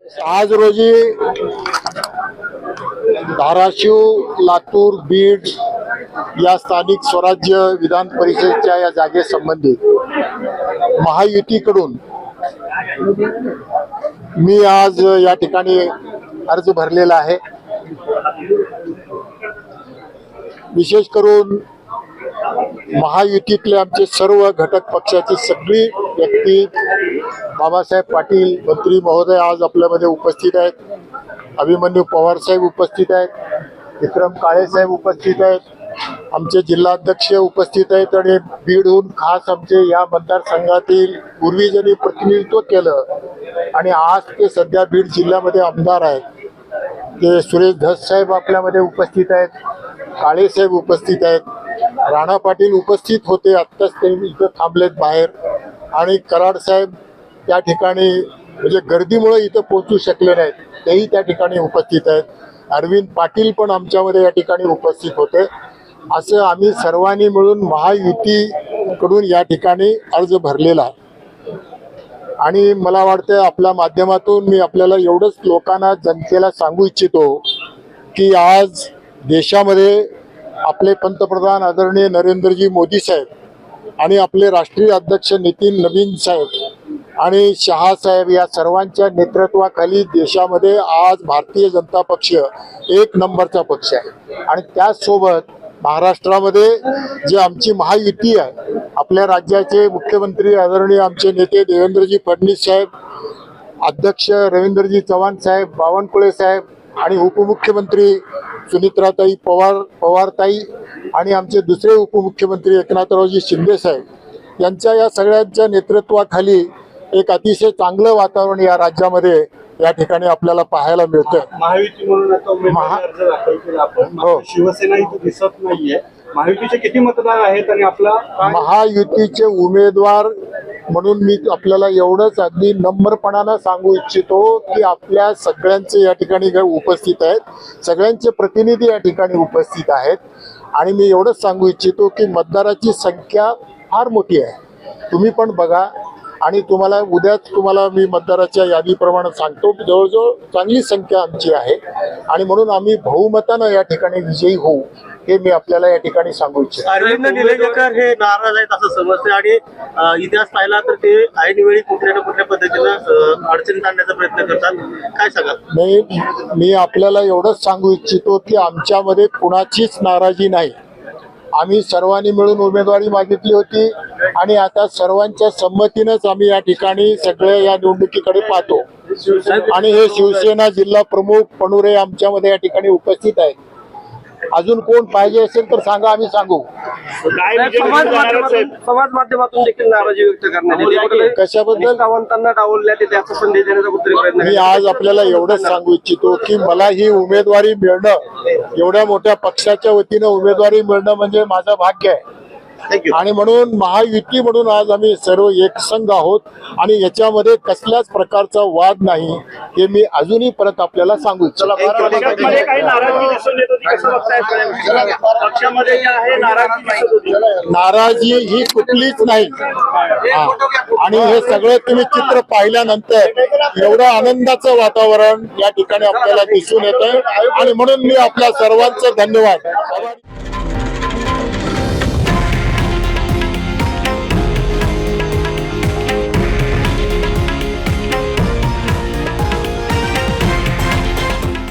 आज रोजी धाराशिव, लातूर, बीड या स्थानिक स्वराज्य विधान परिषदेच्या या जागेसंबंधित महायुतीकडून मी आज या ठिकाणी अर्ज भरलेला आहे। विशेष करून महायुतीतले आमचे सर्व घटक पक्षाची सगळी व्यक्ती, बाबासाहेब पाटील मंत्री महोदय आज आपल्यामध्ये उपस्थित आहेत, अभिमन्यू पवार साहेब उपस्थित आहेत, विक्रम काळे साहेब उपस्थित आहेत, आमचे जिल्हाध्यक्ष उपस्थित आहेत आणि बीडहून खास आमचे या मतदारसंघातील पूर्वी ज्यांनी प्रतिनिधित्व केलं आणि आज ते सध्या बीड जिल्ह्यामध्ये आमदार आहेत ते सुरेश धस साहेब आपल्यामध्ये उपस्थित आहेत, काळे साहेब उपस्थित आहेत, राणा पाटील उपस्थित होते, आत्ताच ते इथं थांबलेत बाहेर, आणि कराड साहेब त्या ठिकाणी म्हणजे गर्दीमुळे इथं पोहोचू शकले नाहीत, तेही त्या ठिकाणी उपस्थित आहेत, अरविंद पाटील पण आमच्यामध्ये या ठिकाणी उपस्थित होते। असं आम्ही सर्वांनी मिळून महायुतीकडून या ठिकाणी अर्ज भरलेला आहे आणि मला वाटतं आपल्या माध्यमातून मी आपल्याला एवढंच लोकांना, जनतेला सांगू इच्छितो की आज देशामध्ये आपले पंतप्रधान आदरणीय नरेंद्रजी मोदी साहेब आणि आपले राष्ट्रीय अध्यक्ष नितीन नवीन साहेब आणि शहा साहेब या सर्वांच्या नेतृत्वाखाली देशामध्ये आज भारतीय जनता पक्ष एक नंबरचा पक्ष आहे आणि त्याचसोबत महाराष्ट्रामध्ये जे आमची महायुती आहे, आपल्या राज्याचे मुख्यमंत्री आदरणीय आमचे नेते देवेंद्रजी फडणवीस साहेब, अध्यक्ष रवींद्रजी चव्हाण साहेब, बावनकुळे साहेब आणि उपमुख्यमंत्री सुनित्राताई पवारताई आणि आमचे दुसरे उपमुख्यमंत्री एकनाथरावजी शिंदे साहेब यांच्या या सगळ्यांच्या नेतृत्वाखाली एक अतिशय चांगलं वातावरण या राज्यामध्ये या ठिकाणी आपल्याला पाहायला मिळतं। महायुती म्हणून आता उमेदवारी अर्ज दाखल केला आपण, शिवसेना इथे दिसत नाहीये। महायुतीचे किती मतदार आहेत आणि आपला महायुतीचे उमेदवार म्हणून मी आपल्याला एवढंच अगदी नम्रपणानं सांगू इच्छितो की आपल्या सगळ्यांचे या ठिकाणी उपस्थित आहेत, सगळ्यांचे प्रतिनिधी या ठिकाणी उपस्थित आहेत आणि मी एवढंच सांगू इच्छितो की मतदाराची संख्या फार मोठी आहे। तुम्ही पण बघा आणि तुम्हाला उद्याच तुम्हाला मी मतदाराच्या यादीप्रमाणे सांगतो की जवळजवळ चांगली संख्या आमची आहे आणि म्हणून आम्ही बहुमतानं या ठिकाणी विजयी होऊ हे मी आपल्याला या ठिकाणी सांगू इच्छितो। अरविंद निलंगेकर हे नाराज आहेत असं समजते आणि इतिहास पाहिला तर ते ऐनवेळी कुठल्या ना कुठल्या पद्धतीनं अडचणीत आणण्याचा प्रयत्न करतात, काय सांगा? नाही, मी आपल्याला एवढंच सांगू इच्छितो की आमच्यामध्ये कुणाचीच नाराजी नाही। आम्ही सर्वांनी मिळून उमेदवारी मागितली होती आणि आता सर्वांच्या संमतीनंच आम्ही या ठिकाणी सगळे या निवडणुकीकडे पाहतो आणि हे शिवसेना जिल्हा प्रमुख पणुरे आमच्यामध्ये या ठिकाणी उपस्थित आहेत। अजून कोण पाहिजे असेल तर सांगा, आम्ही सांगू। समाज माध्यमातून देखील नाराजी व्यक्त करण्यात कशाबद्दल? सावंतांना डावलण्यात येते असं संदेश देण्याचा कुठतरी प्रयत्न। मी आज आपल्याला एवढंच सांगू इच्छितो की मला ही उमेदवारी मिळणं, एवढ्या मोठ्या पक्षाच्या वतीनं उमेदवारी मिळणं म्हणजे माझं भाग्य आहे आणि म्हणून महायुती म्हणून आज आम्ही सर्व एकसंघ आहोत आणि याच्यामध्ये कसल्याच प्रकारचा वाद नाही हे मी अजूनही परत आपल्याला सांगू इच्छितो। नाराजी ही कुठलीच नाही आणि हे सगळं तुम्ही चित्र पाहिल्यानंतर एवढं आनंदाचं वातावरण या ठिकाणी आपल्याला दिसून येतंय आणि म्हणून मी आपल्या सर्वांचं धन्यवाद।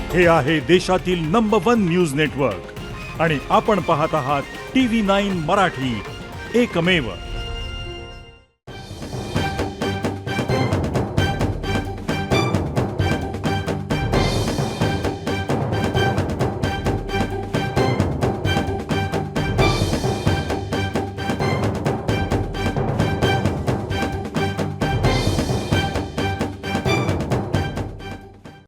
हे आहे देशातील नंबर 1 न्यूज नेटवर्क आणि आपण पाहत आहात TV9 मराठी, एकमेव।